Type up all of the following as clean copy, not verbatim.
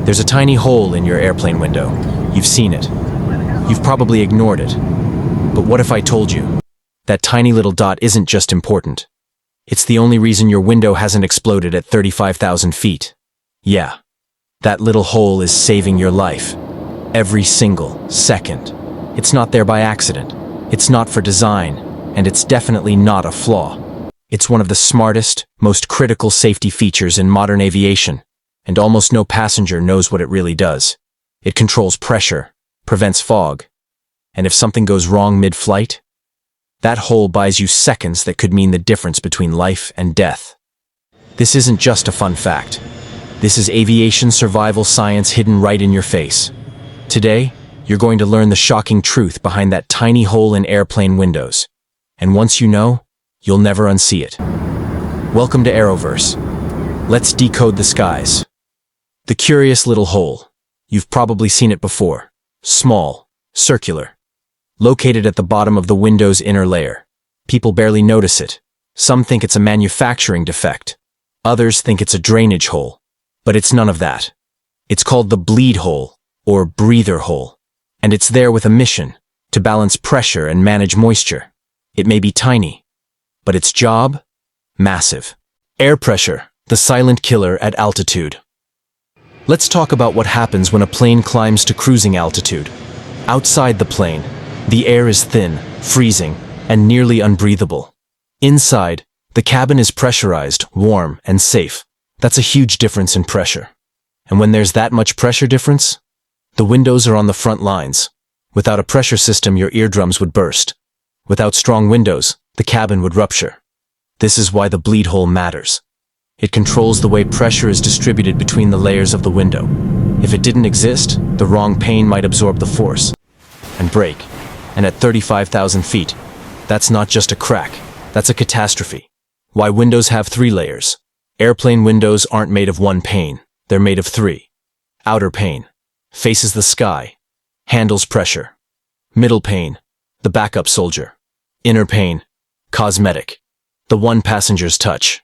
There's a tiny hole in your airplane window. You've seen it. You've probably ignored it. But what if I told you? That tiny little dot isn't just important. It's the only reason your window hasn't exploded at 35,000 feet. Yeah, that little hole is saving your life. Every single second. It's not there by accident. It's not for design. And it's definitely not a flaw. It's one of the smartest, most critical safety features in modern aviation. And almost no passenger knows what it really does. It controls pressure, prevents fog. And if something goes wrong mid-flight, that hole buys you seconds that could mean the difference between life and death. This isn't just a fun fact. This is aviation survival science hidden right in your face. Today, you're going to learn the shocking truth behind that tiny hole in airplane windows. And once you know, you'll never unsee it. Welcome to AeroVerse. Let's decode the skies. The curious little hole. You've probably seen it before. Small, circular. Located at the bottom of the window's inner layer. People barely notice it. Some think it's a manufacturing defect. Others think it's a drainage hole. But it's none of that. It's called the bleed hole, or breather hole. And it's there with a mission, to balance pressure and manage moisture. It may be tiny, but its job? Massive. Air pressure, the silent killer at altitude. Let's talk about what happens when a plane climbs to cruising altitude. Outside the plane, the air is thin, freezing, and nearly unbreathable. Inside, the cabin is pressurized, warm, and safe. That's a huge difference in pressure. And when there's that much pressure difference, the windows are on the front lines. Without a pressure system, your eardrums would burst. Without strong windows, the cabin would rupture. This is why the bleed hole matters. It controls the way pressure is distributed between the layers of the window. If it didn't exist, the wrong pane might absorb the force and break. And at 35,000 feet, that's not just a crack, that's a catastrophe. Why windows have 3 layers. Airplane windows aren't made of 1 pane, they're made of 3. Outer pane, faces the sky, handles pressure. Middle pane, the backup soldier. Inner pane, cosmetic, the one passengers touch.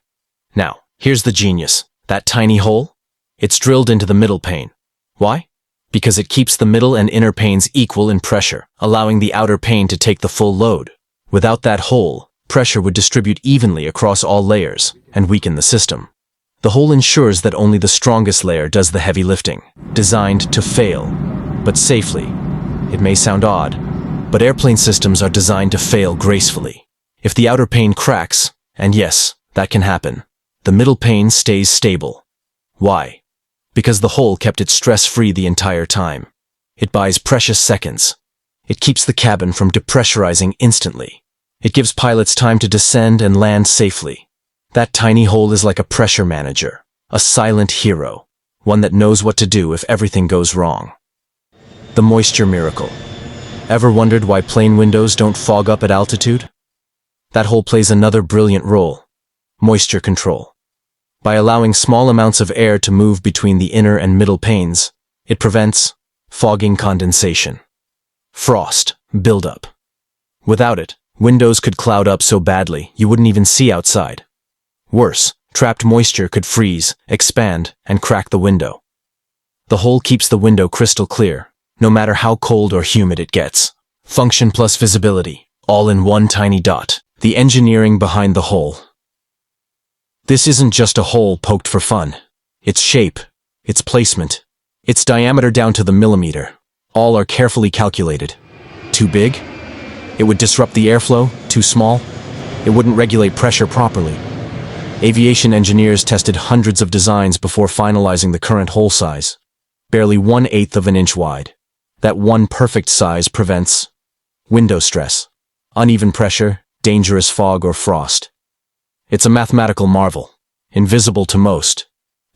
Now, here's the genius. That tiny hole? It's drilled into the middle pane. Why? Because it keeps the middle and inner panes equal in pressure, allowing the outer pane to take the full load. Without that hole, pressure would distribute evenly across all layers and weaken the system. The hole ensures that only the strongest layer does the heavy lifting, designed to fail, but safely. It may sound odd, but airplane systems are designed to fail gracefully. If the outer pane cracks, and yes, that can happen, the middle pane stays stable. Why? Because the hole kept it stress-free the entire time. It buys precious seconds. It keeps the cabin from depressurizing instantly. It gives pilots time to descend and land safely. That tiny hole is like a pressure manager, a silent hero, one that knows what to do if everything goes wrong. The moisture miracle. Ever wondered why plane windows don't fog up at altitude? That hole plays another brilliant role. Moisture control. By allowing small amounts of air to move between the inner and middle panes, it prevents fogging condensation. Frost buildup. Without it, windows could cloud up so badly you wouldn't even see outside. Worse, trapped moisture could freeze, expand, and crack the window. The hole keeps the window crystal clear, no matter how cold or humid it gets. Function plus visibility, all in one tiny dot. The engineering behind the hole. This isn't just a hole poked for fun. Its shape, its placement, its diameter down to the millimeter, all are carefully calculated. Too big? It would disrupt the airflow. Too small? It wouldn't regulate pressure properly. Aviation engineers tested hundreds of designs before finalizing the current hole size. Barely 1/8 of an inch wide. That one perfect size prevents window stress, uneven pressure, dangerous fog or frost. It's a mathematical marvel, invisible to most,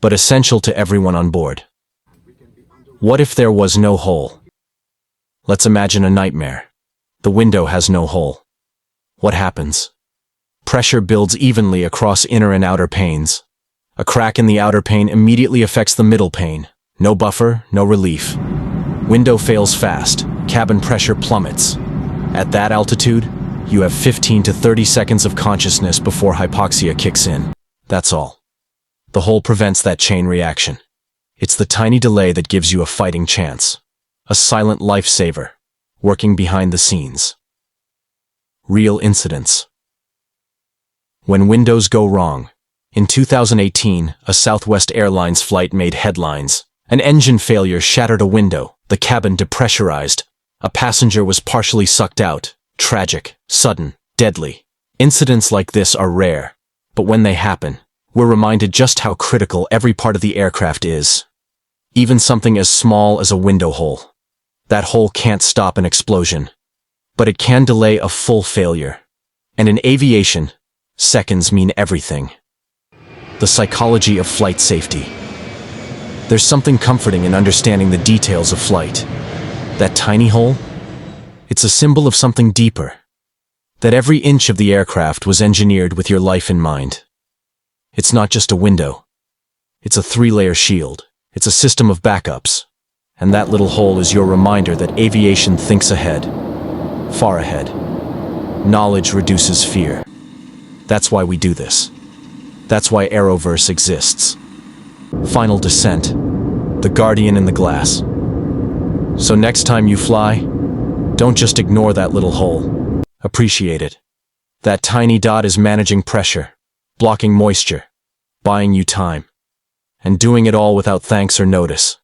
but essential to everyone on board. What if there was no hole? Let's imagine a nightmare. The window has no hole. What happens? Pressure builds evenly across inner and outer panes. A crack in the outer pane immediately affects the middle pane. No buffer, no relief. Window fails fast, cabin pressure plummets. At that altitude, you have 15 to 30 seconds of consciousness before hypoxia kicks in. That's all. The hole prevents that chain reaction. It's the tiny delay that gives you a fighting chance. A silent lifesaver, working behind the scenes. Real incidents. When windows go wrong. In 2018, a Southwest Airlines flight made headlines. An engine failure shattered a window, the cabin depressurized. A passenger was partially sucked out. Tragic, sudden, deadly. Incidents like this are rare, but when they happen, we're reminded just how critical every part of the aircraft is. Even something as small as a window hole. That hole can't stop an explosion, but it can delay a full failure. And in aviation, seconds mean everything. The psychology of flight safety. There's something comforting in understanding the details of flight. That tiny hole? It's a symbol of something deeper. That every inch of the aircraft was engineered with your life in mind. It's not just a window. It's a 3-layer shield. It's a system of backups. And that little hole is your reminder that aviation thinks ahead. Far ahead. Knowledge reduces fear. That's why we do this. That's why AeroVerse exists. Final descent. The guardian in the glass. So next time you fly, don't just ignore that little hole. Appreciate it. That tiny dot is managing pressure, blocking moisture, buying you time, and doing it all without thanks or notice.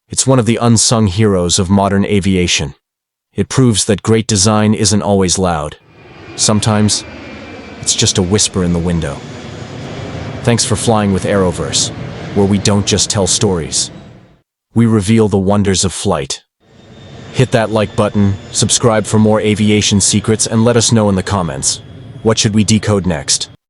It's one of the unsung heroes of modern aviation. It proves that great design isn't always loud. Sometimes, it's just a whisper in the window. Thanks for flying with AeroVerse, where we don't just tell stories. We reveal the wonders of flight. Hit that like button, subscribe for more aviation secrets, and let us know in the comments. What should we decode next?